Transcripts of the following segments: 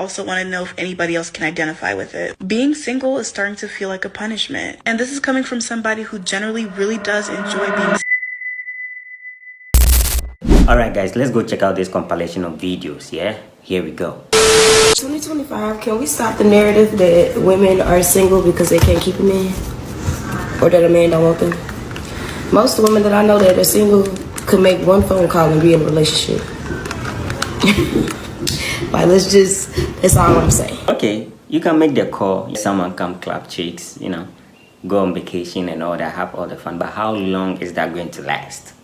Also want to know if anybody else can identify with it. Being single is starting to feel like a punishment. And this is coming from somebody who generally really does enjoy being Alright guys, let's go check out this compilation of videos, yeah? Here we go. 2025, can we stop the narrative that women are single because they can't keep a man? Or that a man don't want them? Most women that I know that are single could make one phone call and be in a relationship. Like, that's all I'm saying. Okay, you can make the call, someone come clap cheeks, you know, go on vacation and all that, have all the fun, but how long is that going to last?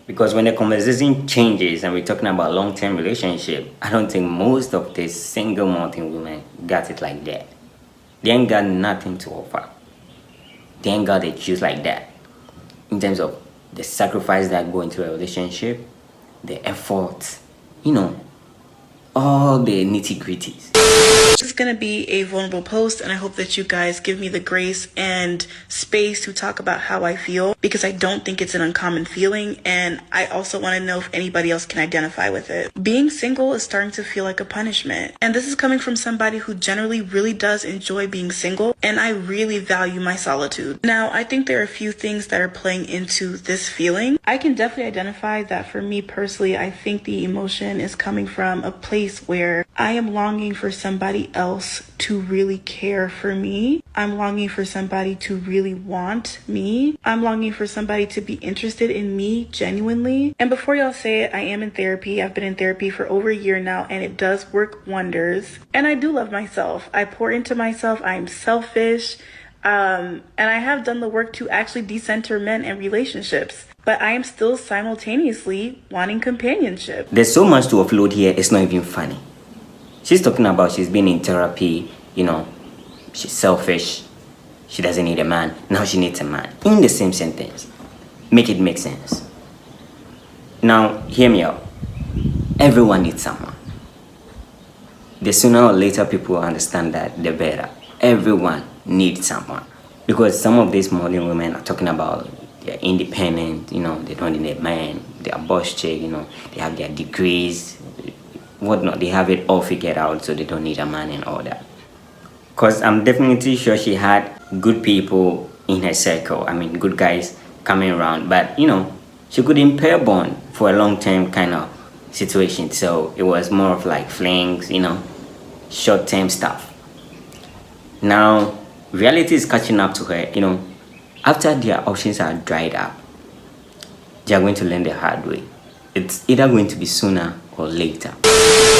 Because when the conversation changes and we're talking about long-term relationship, I don't think most of these single mountain women got it like that. They ain't got nothing to offer. They ain't got a choose like that. In terms of the sacrifice that go into a relationship, the effort, you know, all the nitty-gritties. This is going to be a vulnerable post, and I hope that you guys give me the grace and space to talk about how I feel, because I don't think it's an uncommon feeling, and I also want to know if anybody else can identify with it. Being single is starting to feel like a punishment, and this is coming from somebody who generally really does enjoy being single, and I really value my solitude. Now, I think there are a few things that are playing into this feeling. I can definitely identify that for me personally, I think the emotion is coming from a place where I am longing for somebody else to really care for me. I'm longing for somebody to really want me. I'm longing for somebody to be interested in me genuinely. And before y'all say it, I am in therapy. I've been in therapy for over a year now, and it does work wonders. And I do love myself. I pour into myself. I'm selfish. And I have done the work to actually decenter men and relationships. But I am still simultaneously wanting companionship. There's so much to upload here, it's not even funny. She's talking about she's been in therapy, you know, she's selfish, she doesn't need a man, now she needs a man. In the same sentence. Make it make sense. Now, hear me out. Everyone needs someone. The sooner or later people understand that, the better. Everyone needs someone. Because some of these modern women are talking about they're independent, you know, they don't need a man, they are boss chick, you know, they have their degrees, whatnot, they have it all figured out, so they don't need a man and all that. Because I'm definitely sure she had good people in her circle, I mean good guys coming around, but you know, she couldn't pair bond for a long-term kind of situation, so it was more of like flings, you know, short-term stuff. Now reality is catching up to her, you know. After their options are dried up, they are going to learn the hard way. It's either going to be sooner or later.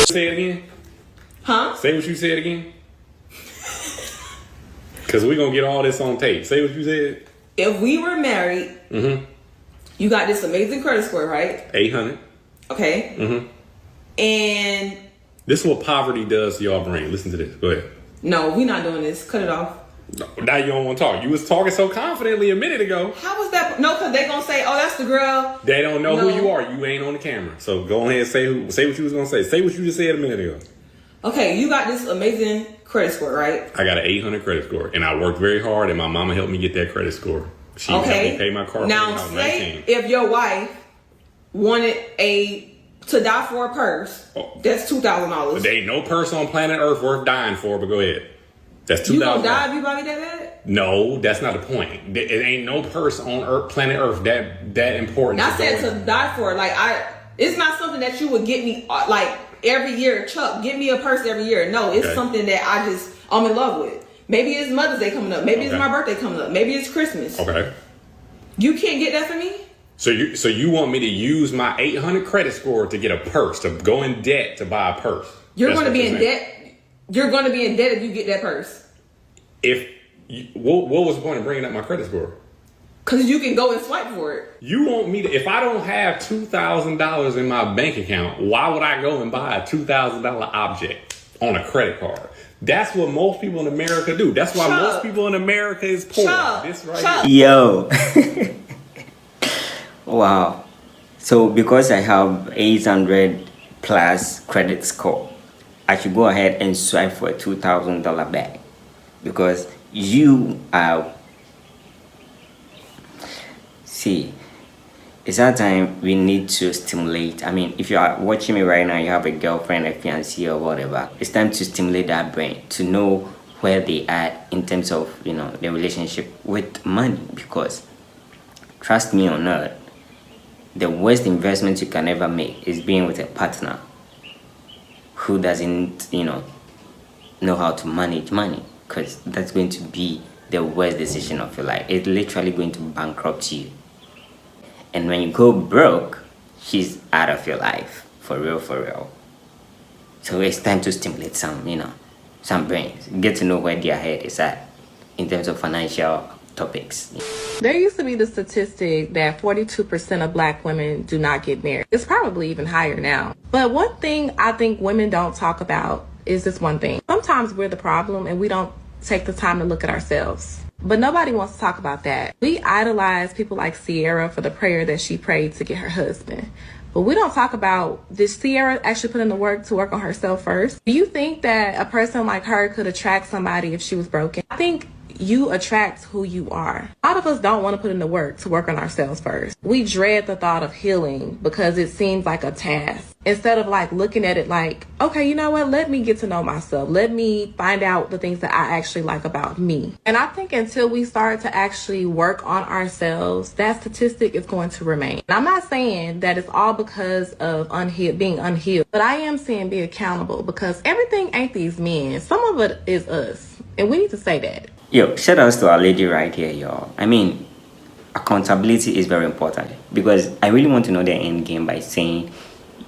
Say it again. Huh? Say what you said again. Because we're going to get all this on tape. Say what you said. If we were married, you got this amazing credit score, right? 800. Okay. And this is what poverty does to your brain. Listen to this. Go ahead. no, we're not doing this. Cut it off. No, now you don't want to talk. You was talking so confidently a minute ago. How was that? No, because they going to say, oh, that's the girl. They don't know No. who you are. You ain't on the camera. So go ahead and say what you was going to say. Say what you just said a minute ago. Okay, you got this amazing credit score, right? I got an 800 credit score. And I worked very hard, and my mama helped me get that credit score. She helped me pay my car when Now, I was say 19. if your wife wanted to die for a purse, that's $2,000. There ain't no person on planet Earth worth dying for, but go ahead. That's $2,000. You gonna die if you buy me that bad? No, that's not the point. It ain't no person on Earth, planet Earth that important. I said to die for. Like it's not something that you would get me like every year. Chuck, get me a purse every year. No, it's something that I'm in love with. Maybe it's Mother's Day coming up. Maybe it's my birthday coming up. Maybe it's Christmas. Okay. You can't get that for me? So you want me to use my 800 credit score to get a purse, to go in debt to buy a purse? You're going to be in debt. You're going to be in debt if you get that purse. What was the point of bringing up my credit score? Because you can go and swipe for it. You want me to, if I don't have $2,000 in my bank account, why would I go and buy a $2,000 object on a credit card? That's what most people in America do. That's why most people in America is poor. This right here. Yo. Wow. So because I have 800 plus credit score, I should go ahead and swipe for a $2,000 bag. Because you are, see, it's that time we need to stimulate. I mean, if you are watching me right now, you have a girlfriend, a fiancé, or whatever. It's time to stimulate that brain to know where they are in terms of, you know, the relationship with money. Because trust me or not, the worst investment you can ever make is being with a partner who doesn't, you know how to manage money, because that's going to be the worst decision of your life. It's literally going to bankrupt you. And when you go broke, she's out of your life. For real, for real. So it's time to stimulate some, some brains. Get to know where their head is at in terms of financial topics. There used to be the statistic that 42% of black women do not get married. It's probably even higher now. But one thing I think women don't talk about is this one thing. Sometimes we're the problem and we don't take the time to look at ourselves. But nobody wants to talk about that. We idolize people like Sierra for the prayer that she prayed to get her husband. But we don't talk about, did Sierra actually put in the work to work on herself first? Do you think that a person like her could attract somebody if she was broken? I think you attract who you are. A lot of us don't want to put in the work to work on ourselves first. We dread the thought of healing because it seems like a task. Instead of like looking at it like, okay, you know what? Let me get to know myself. Let me find out the things that I actually like about me. And I think until we start to actually work on ourselves, that statistic is going to remain. And I'm not saying that it's all because of being unhealed, but I am saying be accountable, because everything ain't these men. Some of it is us. And we need to say that. Yo, shout outs to our lady right here, y'all. I mean, accountability is very important, because I really want to know the end game by saying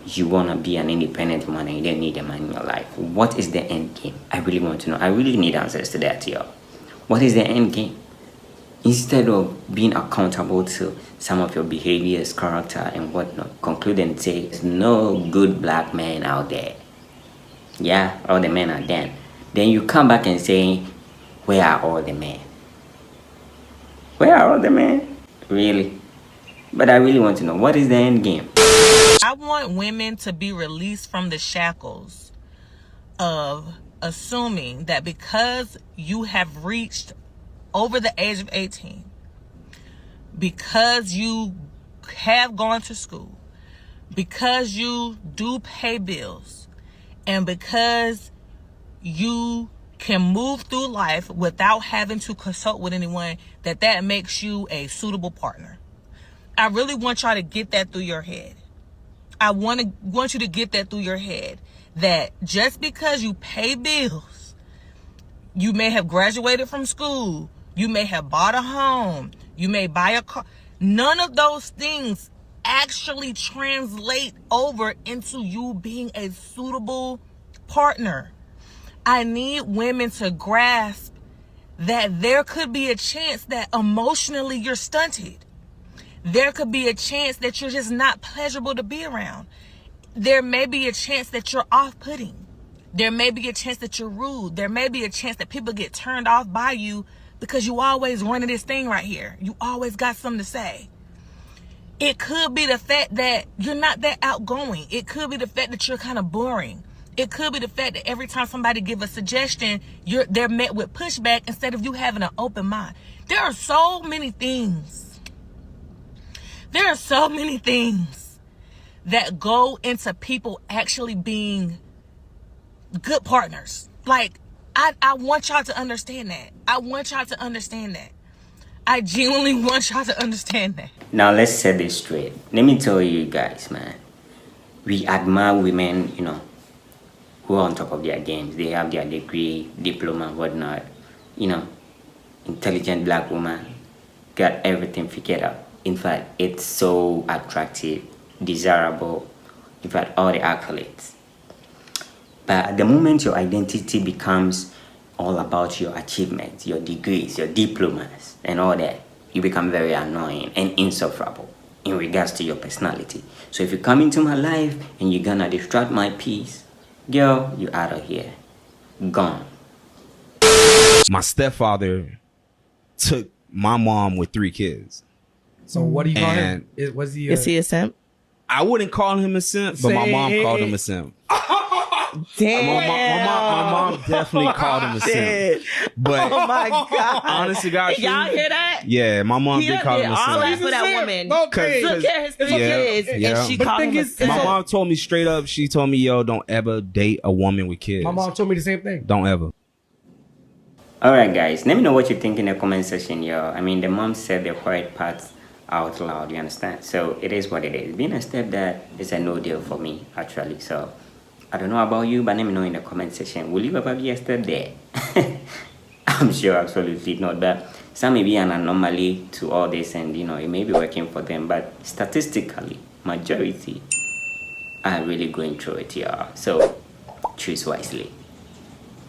you want to be an independent man and you don't need a man in your life. What is the end game? I really want to know. I really need answers to that, y'all. What is the end game? Instead of being accountable to some of your behaviors, character, and whatnot, conclude and say, there's no good black man out there. Yeah, all the men are dead. Then you come back and say, where are all the men? Where are all the men? Really? But I really want to know, what is the end game? I want women to be released from the shackles of assuming that because you have reached over the age of 18, because you have gone to school, because you do pay bills, and because you can move through life without having to consult with anyone, that makes you a suitable partner. I really want y'all to get that through your head. I want you to get that through your head, that just because you pay bills, you may have graduated from school, you may have bought a home, you may buy a car, none of those things actually translate over into you being a suitable partner. I need women to grasp that there could be a chance that emotionally you're stunted. There could be a chance that you're just not pleasurable to be around. There may be a chance that you're off-putting. There may be a chance that you're rude. There may be a chance that people get turned off by you because you always running this thing right here. You always got something to say. It could be the fact that you're not that outgoing. It could be the fact that you're kind of boring. It could be the fact that every time somebody give a suggestion, they're met with pushback instead of you having an open mind. There are so many things. There are so many things that go into people actually being good partners. Like, I want y'all to understand that. I want y'all to understand that. I genuinely want y'all to understand that. Now let's set this straight. Let me tell you guys, man. We admire women, who are on top of their games. They have their degree, diploma, whatnot. Intelligent black woman, got everything figured out. In fact, it's so attractive, desirable. In fact, all the accolades. But the moment your identity becomes all about your achievements, your degrees, your diplomas, and all that, you become very annoying and insufferable in regards to your personality. So if you come into my life and you're gonna distract my peace, girl, you out of here. Gone. My stepfather took my mom with 3 kids. So what do you call him? Was he? Is he a simp? I wouldn't call him a simp, but my mom called him a simp. Damn. My mom definitely called him a simp. But Oh my God. honest to God, Y'all hear that? yeah, my mom He did done call did him a all that simp. for that woman. Okay. Took care of his 3 kids, yeah. and she But called thing him a is, simp. My mom told me straight up, she told me, yo, don't ever date a woman with kids. My mom told me the same thing. Don't ever. Alright guys, let me know what you think in the comment section, yo. I mean, the mom said the quiet parts out loud, you understand? So it is what it is. Being a stepdad is a no deal for me, actually. So I don't know about you, but let me know in the comment section. Will you ever be a stepdad? I'm sure absolutely not. But some may be an anomaly to all this, and you know, it may be working for them, but statistically, majority are really going through it, y'all. So choose wisely.